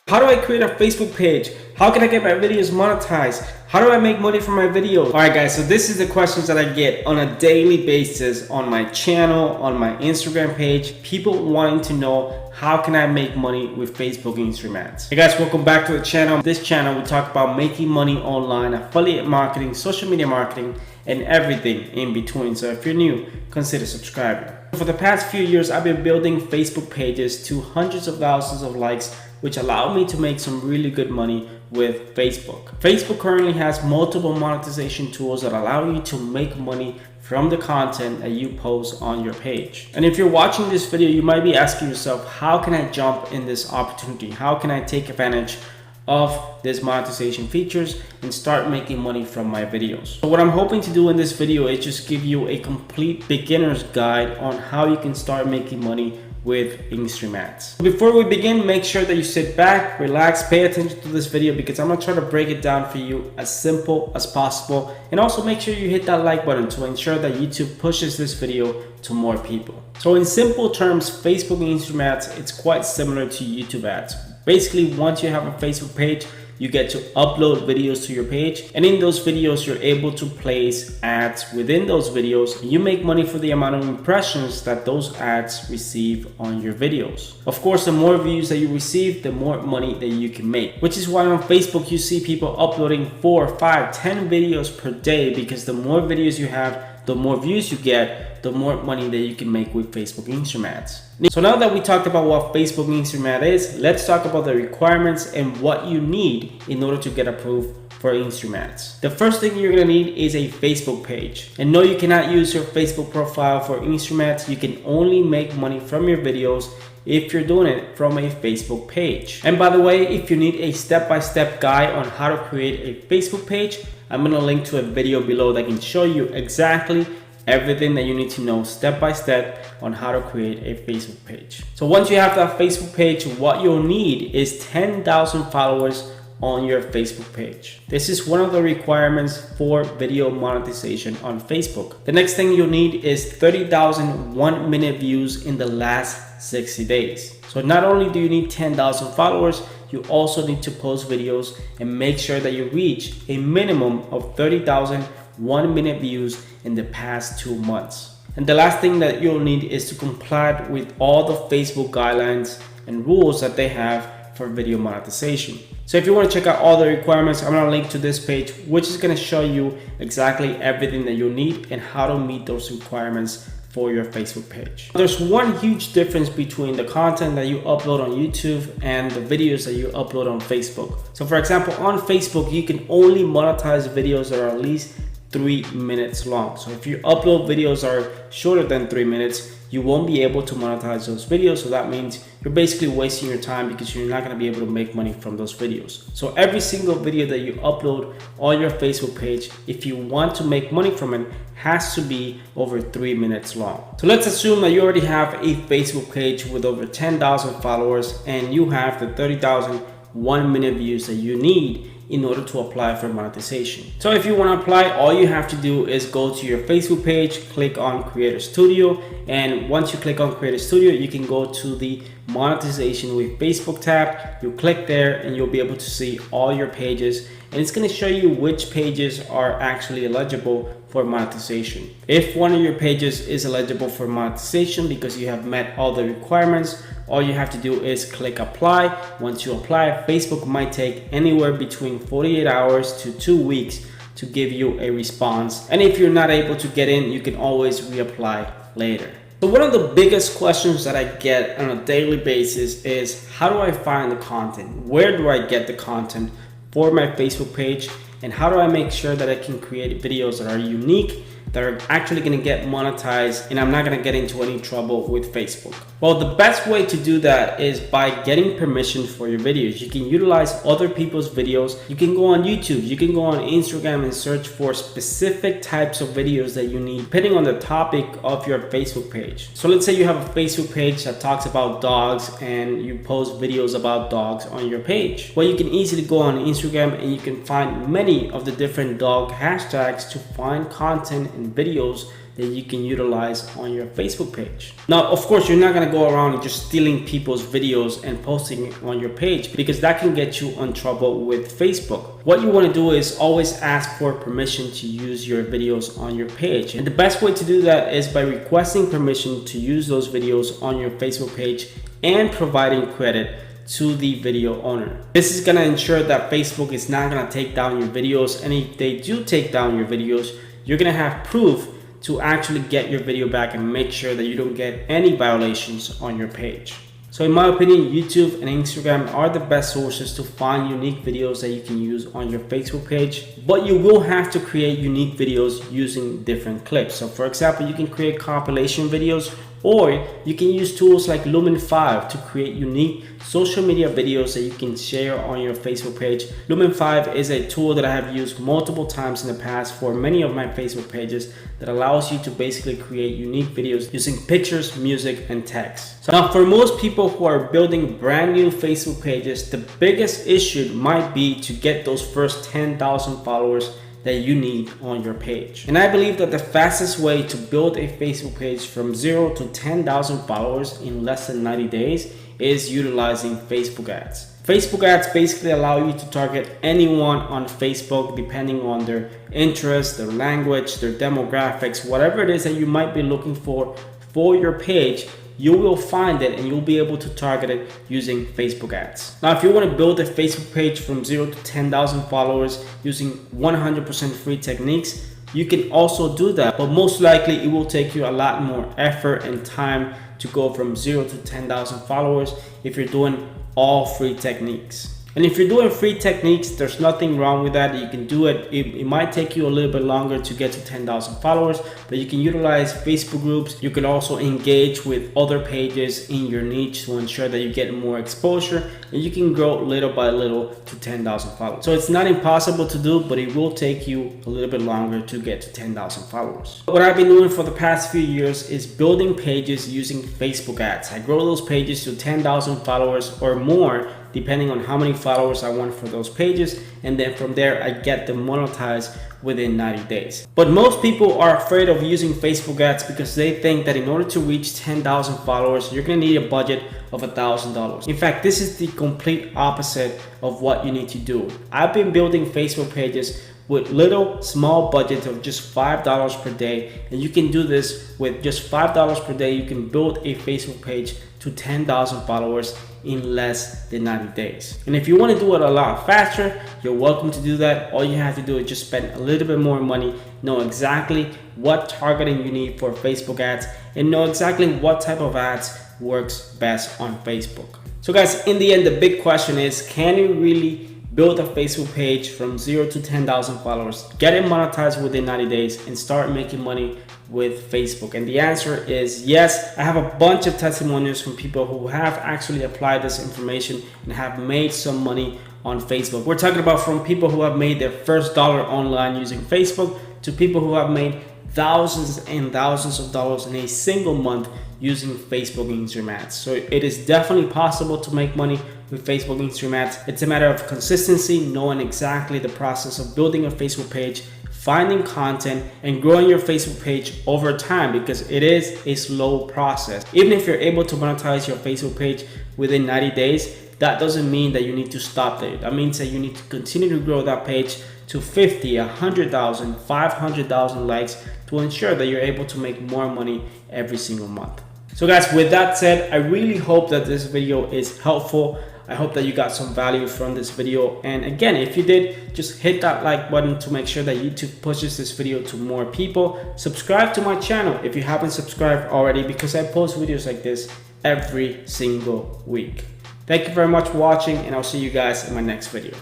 How do I create a Facebook page? How can I get my videos monetized? How do I make money from my videos? Alright guys, so this is the questions that I get on a daily basis on my channel, on my Instagram page. People wanting to know, how can I make money with Facebook and Instagram ads? Hey guys, welcome back to the channel. This channel we talk about making money online, affiliate marketing, social media marketing, and everything in between. So if you're new, consider subscribing. For the past few years, I've been building Facebook pages to hundreds of thousands of likes, which allow me to make some really good money with Facebook. Facebook currently has multiple monetization tools that allow you to make money from the content that you post on your page. And if you're watching this video, you might be asking yourself, how can I jump in this opportunity? How can I take advantage of these monetization features and start making money from my videos? So what I'm hoping to do in this video is just give you a complete beginner's guide on how you can start making money with Instagram ads. Before we begin, make sure that you sit back, relax, pay attention to this video because I'm gonna try to break it down for you as simple as possible, and also make sure you hit that like button to ensure that YouTube pushes this video to more people. So in simple terms, Facebook and Instagram ads, it's quite similar to YouTube ads. Basically, once you have a Facebook page, you get to upload videos to your page, and in those videos you're able to place ads within those videos. You make money for the amount of impressions that those ads receive on your videos. Of course, the more views that you receive, the more money that you can make, which is why on Facebook you see people uploading 4, 5, 10 videos per day, because the more videos you have, the more views you get, the more money that you can make with Facebook and Instagram ads. So now that we talked about what Facebook and Instagram ad is, let's talk about the requirements and what you need in order to get approved for Instagram ads. The first thing you're gonna need is a Facebook page. And no, you cannot use your Facebook profile for Instagram ads. You can only make money from your videos if you're doing it from a Facebook page. And by the way, if you need a step-by-step guide on how to create a Facebook page, I'm gonna link to a video below that can show you exactly everything that you need to know step by step on how to create a Facebook page. So once you have that Facebook page, what you'll need is 10,000 followers on your Facebook page. This is one of the requirements for video monetization on Facebook. The next thing you'll need is 30,000 1-minute views in the last 60 days. So not only do you need 10,000 followers, you also need to post videos and make sure that you reach a minimum of 30,000 1-minute views in the past 2 months. And the last thing that you'll need is to comply with all the Facebook guidelines and rules that they have for video monetization. So if you want to check out all the requirements, I'm going to link to this page, which is going to show you exactly everything that you need and how to meet those requirements for your Facebook page. There's one huge difference between the content that you upload on YouTube and the videos that you upload on Facebook. So for example, on Facebook, you can only monetize videos that are at least 3 minutes long. So if you upload videos that are shorter than 3 minutes, you won't be able to monetize those videos. So that means you're basically wasting your time because you're not going to be able to make money from those videos. So every single video that you upload on your Facebook page, if you want to make money from it, has to be over 3 minutes long. So let's assume that you already have a Facebook page with over 10,000 followers and you have the 30,000 1-minute views that you need in order to apply for monetization. So if you want to apply, all you have to do is go to your Facebook page, click on Creator Studio, and once you click on Creator Studio, you can go to the monetization with Facebook tab. You click there and you'll be able to see all your pages, and it's going to show you which pages are actually eligible for monetization. If one of your pages is eligible for monetization because you have met all the requirements, all you have to do is click apply. Once you apply, Facebook might take anywhere between 48 hours to 2 weeks to give you a response. And if you're not able to get in, you can always reapply later. So one of the biggest questions that I get on a daily basis is, how do I find the content? Where do I get the content for my Facebook page? And how do I make sure that I can create videos that are unique, that are actually going to get monetized, and I'm not going to get into any trouble with Facebook? Well, the best way to do that is by getting permission for your videos. You can utilize other people's videos. You can go on YouTube, you can go on Instagram and search for specific types of videos that you need depending on the topic of your Facebook page. So let's say you have a Facebook page that talks about dogs and you post videos about dogs on your page. Well, you can easily go on Instagram and you can find many of the different dog hashtags to find content and videos that you can utilize on your Facebook page. Now, of course, you're not gonna go around and just stealing people's videos and posting it on your page, because that can get you in trouble with Facebook. What you wanna do is always ask for permission to use your videos on your page. And the best way to do that is by requesting permission to use those videos on your Facebook page and providing credit to the video owner. This is gonna ensure that Facebook is not gonna take down your videos, and if they do take down your videos, you're gonna have proof to actually get your video back and make sure that you don't get any violations on your page. So in my opinion, YouTube and Instagram are the best sources to find unique videos that you can use on your Facebook page, but you will have to create unique videos using different clips. So for example, you can create compilation videos, or you can use tools like Lumen 5 to create unique social media videos that you can share on your Facebook page. Lumen 5 is a tool that I have used multiple times in the past for many of my Facebook pages that allows you to basically create unique videos using pictures, music, and text. So now for most people who are building brand new Facebook pages, the biggest issue might be to get those first 10,000 followers that you need on your page. And I believe that the fastest way to build a Facebook page from 0 to 10,000 followers in less than 90 days is utilizing Facebook ads. Facebook ads basically allow you to target anyone on Facebook depending on their interests, their language, their demographics, whatever it is that you might be looking for your page. You will find it and you'll be able to target it using Facebook ads. Now, if you want to build a Facebook page from 0 to 10,000 followers using 100% free techniques, you can also do that, but most likely it will take you a lot more effort and time to go from 0 to 10,000 followers if you're doing all free techniques. And if you're doing free techniques, there's nothing wrong with that. You can do it. It might take you a little bit longer to get to 10,000 followers, but you can utilize Facebook groups. You can also engage with other pages in your niche to ensure that you get more exposure, and you can grow little by little to 10,000 followers. So it's not impossible to do, but it will take you a little bit longer to get to 10,000 followers. What I've been doing for the past few years is building pages using Facebook ads. I grow those pages to 10,000 followers or more, depending on how many followers I want for those pages, and then from there I get them monetized within 90 days. But most people are afraid of using Facebook ads because they think that in order to reach 10,000 followers, you're gonna need a budget of $1,000. In fact, this is the complete opposite of what you need to do. I've been building Facebook pages with little small budgets of just $5 per day, and you can do this with just $5 per day. You can build a Facebook page to 10,000 followers in less than 90 days. And if you want to do it a lot faster, you're welcome to do that. All you have to do is just spend a little bit more money, know exactly what targeting you need for Facebook ads, and know exactly what type of ads works best on Facebook. So guys, in the end, the big question is, can you really build a Facebook page from 0 to 10,000 followers, get it monetized within 90 days, and start making money with Facebook? And the answer is yes. I have a bunch of testimonials from people who have actually applied this information and have made some money on Facebook. We're talking about from people who have made their first dollar online using Facebook to people who have made thousands and thousands of dollars in a single month using Facebook Instagram ads. So it is definitely possible to make money with Facebook Instagram ads. It's a matter of consistency, knowing exactly the process of building a Facebook page, finding content, and growing your Facebook page over time, because it is a slow process. Even if you're able to monetize your Facebook page within 90 days, that doesn't mean that you need to stop there. That means that you need to continue to grow that page to 50, 100,000, 500,000 likes to ensure that you're able to make more money every single month. So guys, with that said, I really hope that this video is helpful. I hope that you got some value from this video. And again, if you did, just hit that like button to make sure that YouTube pushes this video to more people. Subscribe to my channel if you haven't subscribed already, because I post videos like this every single week. Thank you very much for watching, and I'll see you guys in my next video.